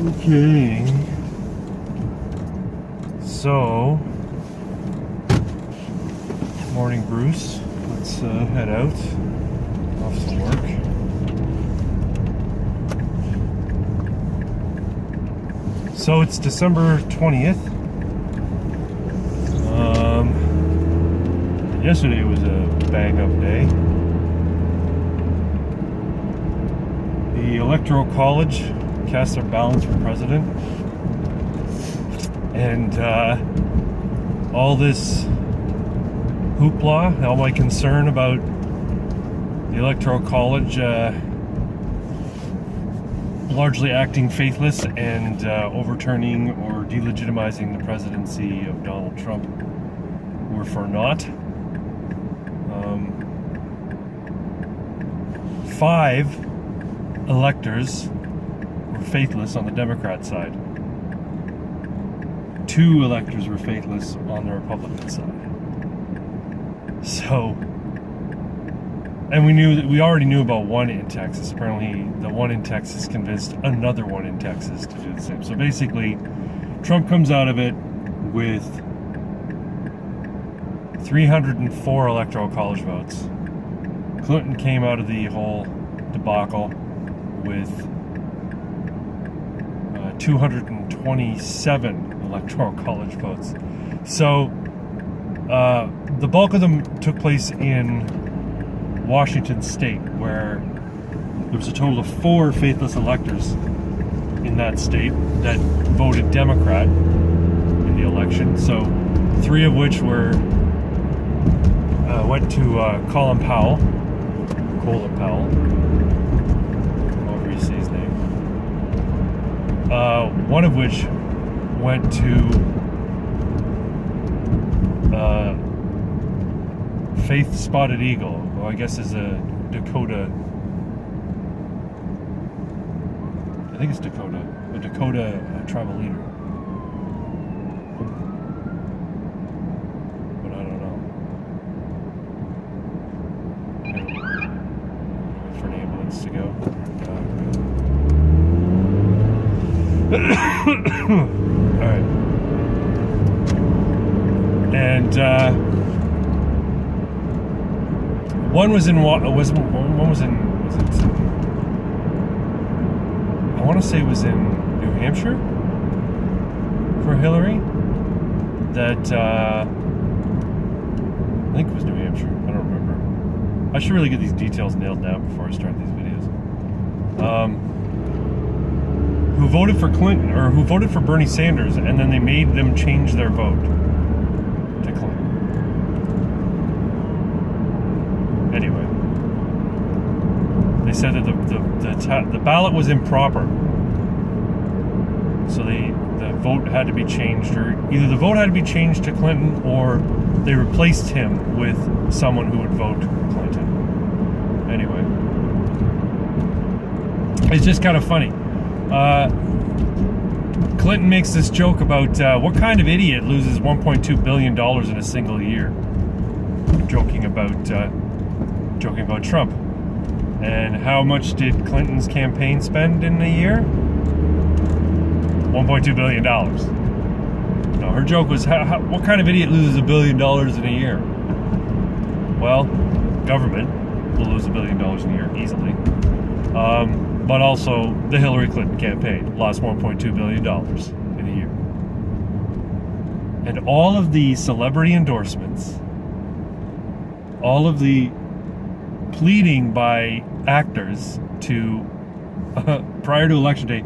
Okay. So, morning, Bruce. Let's head out. Off to work. So it's December 20th. Yesterday was a bang-up day. The Electoral College cast their ballots for president, and all this hoopla, all my concern about the Electoral College largely acting faithless and overturning or delegitimizing the presidency of Donald Trump were for naught. 5 electors were faithless on the Democrat side. 2 electors were faithless on the Republican side. So, and we already knew about one in Texas. Apparently, the one in Texas convinced another one in Texas to do the same. So basically, Trump comes out of it with 304 Electoral College votes. Clinton came out of the whole debacle with 227 Electoral College votes. So the bulk of them took place in Washington State, where there was a total of 4 faithless electors in that state that voted Democrat in the election. So 3 of which went to Colin Powell, however you say his name. One of which went to Faith Spotted Eagle, who I guess is a Dakota, I think it's Dakota, a Dakota tribal leader. But I don't know. Wait for an ambulance to go. Alright. And one was in I want to say it was in New Hampshire for Hillary. That I think it was New Hampshire. I don't remember. I should really get these details nailed down before I start these videos. Who voted for Clinton, or who voted for Bernie Sanders, and then they made them change their vote to Clinton. Anyway, they said that the ballot was improper, so the vote had to be changed, or either the vote had to be changed to Clinton, or they replaced him with someone who would vote Clinton. Anyway, it's just kind of funny. Clinton makes this joke about what kind of idiot loses $1.2 billion in a single year, joking about Trump. And how much did Clinton's campaign spend in a year? $1.2 billion. No, her joke was, what kind of idiot loses $1 billion in a year? Well, government will lose $1 billion in a year easily. But also the Hillary Clinton campaign lost $1.2 billion in a year. And all of the celebrity endorsements, all of the pleading by actors to, prior to election day,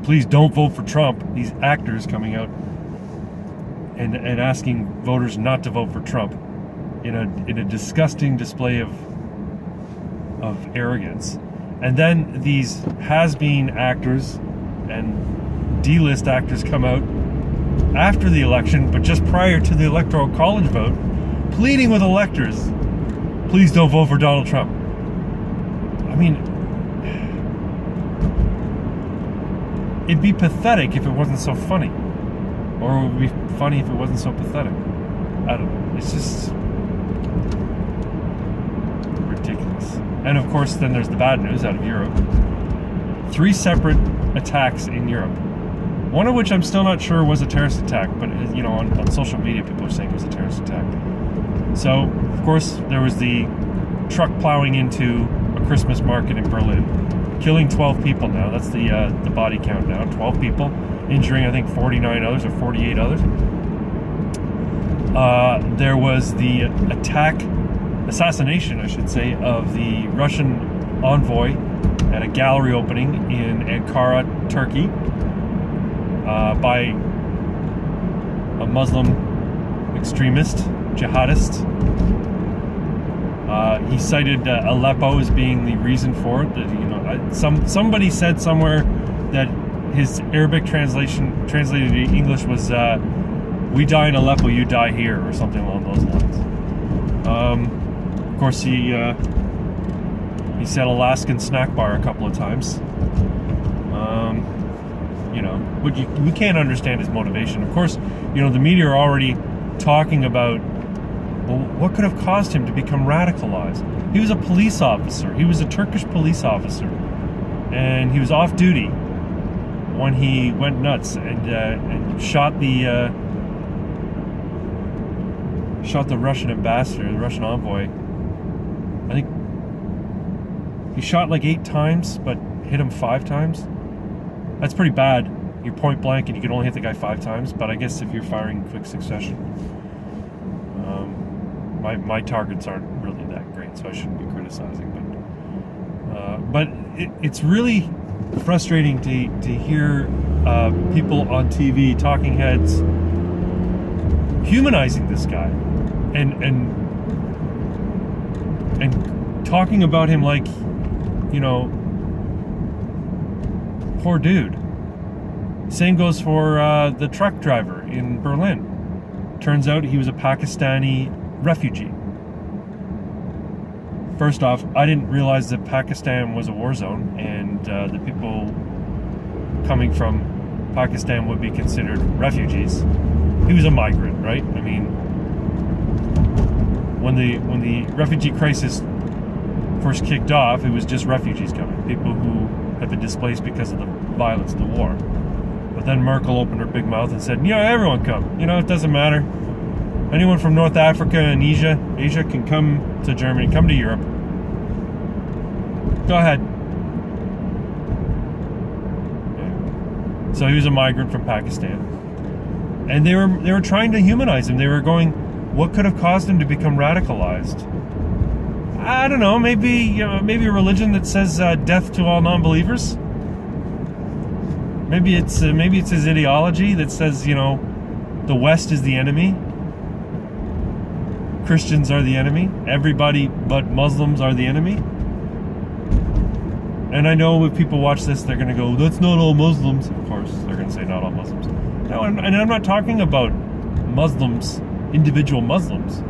please don't vote for Trump, these actors coming out and asking voters not to vote for Trump in a disgusting display of arrogance. And then these has-been actors and D-list actors come out after the election, but just prior to the Electoral College vote, pleading with electors, please don't vote for Donald Trump. I mean, it'd be pathetic if it wasn't so funny. Or it would be funny if it wasn't so pathetic. I don't know. It's just ridiculous. And of course, then there's the bad news out of Europe. 3 separate attacks in Europe One of which I'm still not sure was a terrorist attack, but on social media people are saying it was a terrorist attack. So, of course, there was the truck plowing into a Christmas market in Berlin, killing 12 people now. That's the body count now, 12 people, injuring I think 49 others or 48 others. There was the assassination, I should say, of the Russian envoy at a gallery opening in Ankara, Turkey, by a Muslim extremist, jihadist. He cited Aleppo as being the reason for it. Somebody said somewhere that his Arabic translated to English was "We die in Aleppo, you die here," or something along those lines. Of course, he said Alaskan snack bar a couple of times. But we can't understand his motivation. Of course, the media are already talking about, well, what could have caused him to become radicalized? He was a police officer. He was a Turkish police officer, and he was off duty when he went nuts and shot the Russian ambassador, the Russian envoy. I think he shot like 8 times, but hit him 5 times. That's pretty bad. You're point blank and you can only hit the guy 5 times, but I guess if you're firing in quick succession, my targets aren't really that great, so I shouldn't be criticizing. But it's really frustrating to hear people on TV, talking heads, humanizing this guy and talking about him like, poor dude. Same goes for the truck driver in Berlin. Turns out he was a Pakistani refugee. First off, I didn't realize that Pakistan was a war zone, and the people coming from Pakistan would be considered refugees. He was a migrant, right? I mean, when the refugee crisis first kicked off, it was just refugees coming, people who had been displaced because of the violence of the war. But then Merkel opened her big mouth and said, everyone come. It doesn't matter. Anyone from North Africa and Asia can come to Germany, come to Europe. Go ahead. Yeah. So he was a migrant from Pakistan. And they were trying to humanize him. They were going, what could have caused him to become radicalized? I don't know, maybe a religion that says death to all non-believers. Maybe it's his ideology that says, the West is the enemy. Christians are the enemy. Everybody but Muslims are the enemy. And I know if people watch this, they're going to go, that's not all Muslims. Of course, they're going to say not all Muslims. No, and I'm not talking about Muslims, individual Muslims.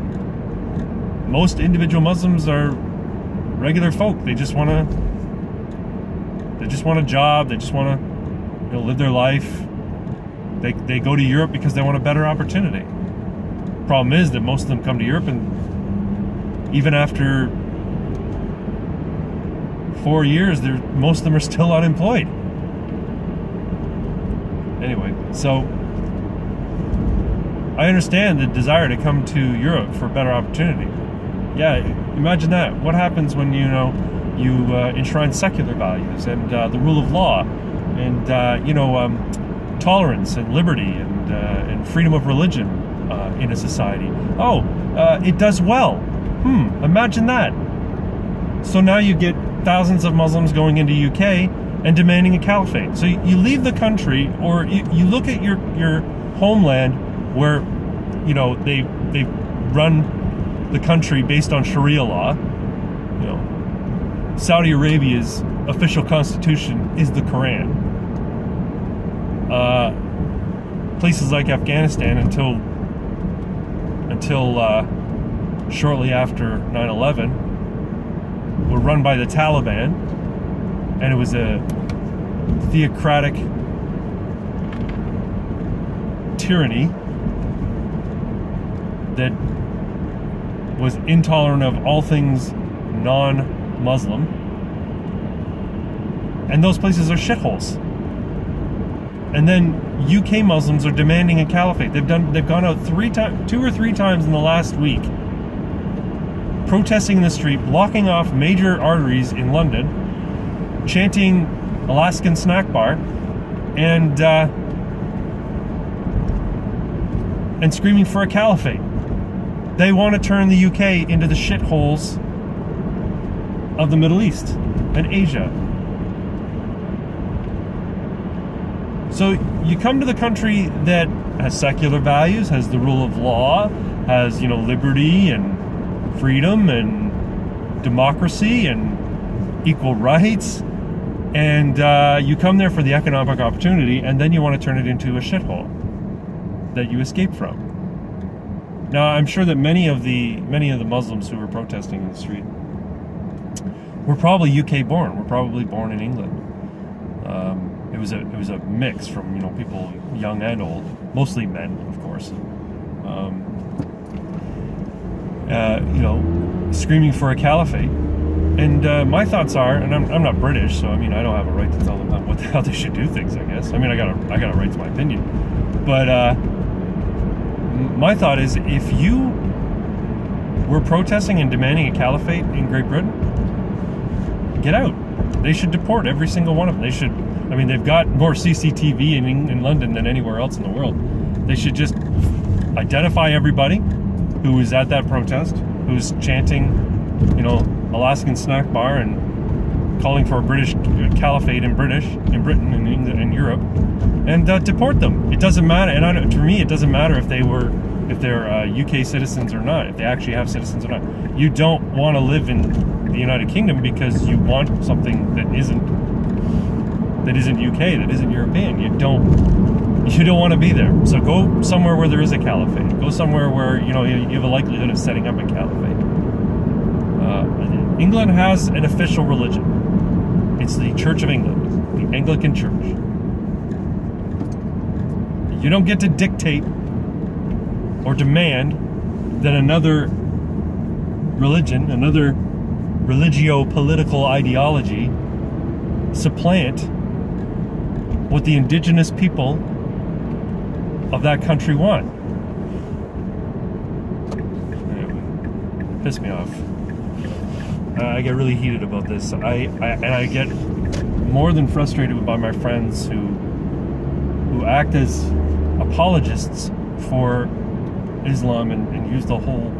Most individual Muslims are regular folk. They just want a job. They just want to live their life. They go to Europe because they want a better opportunity. Problem is that most of them come to Europe, and even after 4 years, most of them are still unemployed. Anyway, so I understand the desire to come to Europe for a better opportunity. Yeah, imagine that. What happens when you enshrine secular values and the rule of law and tolerance and liberty and freedom of religion in a society? It does well. Imagine that. So now you get thousands of Muslims going into UK and demanding a caliphate. So you leave the country, or you look at your homeland where they run the country based on Sharia law. Saudi Arabia's official constitution is the Quran. Places like Afghanistan until shortly after 9/11 were run by the Taliban, and it was a theocratic tyranny that was intolerant of all things non-Muslim, and those places are shitholes. And then UK Muslims are demanding a caliphate. They've gone out 2 or 3 times in the last week, protesting in the street, blocking off major arteries in London, chanting Alaskan snack bar, and screaming for a caliphate. They want to turn the UK into the shitholes of the Middle East and Asia. So you come to the country that has secular values, has the rule of law, has, liberty and freedom and democracy and equal rights, and you come there for the economic opportunity, and then you want to turn it into a shithole that you escape from. Now, I'm sure that many of the Muslims who were protesting in the street were probably UK born. Were probably born in England. It was a mix from people young and old, mostly men, of course. Screaming for a caliphate. And my thoughts are, and I'm not British, so I don't have a right to tell them how they should do things. I guess I got a right to my opinion, but my thought is, if you were protesting and demanding a caliphate in Great Britain, get out. They should deport every single one of them. They should. They've got more CCTV in London than anywhere else in the world. They should just identify everybody who was at that protest, who's chanting, Alaskan snack bar and calling for a British caliphate in Britain, in England, and Europe, and deport them. It doesn't matter, and to me, it doesn't matter if they're UK citizens or not, if they actually have citizens or not. You don't want to live in the United Kingdom because you want something that isn't UK, that isn't European. You don't want to be there. So go somewhere where there is a caliphate. Go somewhere where you have a likelihood of setting up a caliphate. England has an official religion. It's the Church of England, the Anglican Church. You don't get to dictate or demand that another religion, another religio-political ideology supplant what the indigenous people of that country want. Anyway, pissed me off. I get really heated about this. I get more than frustrated by my friends who act as apologists for Islam and use the whole,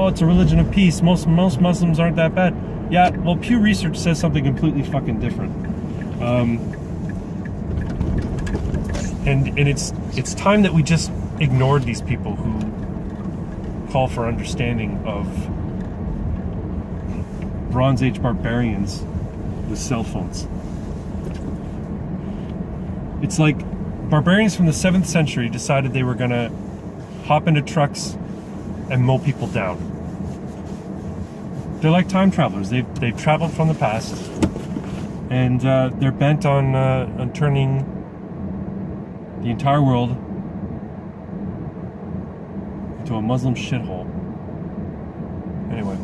it's a religion of peace. Most Muslims aren't that bad. Yeah, well, Pew Research says something completely fucking different. And it's time that we just ignored these people who call for understanding of Bronze Age barbarians with cell phones. It's like barbarians from the 7th century decided they were going to hop into trucks and mow people down. They're like time travelers. They've traveled from the past, and they're bent on turning the entire world into a Muslim shithole. Anyway.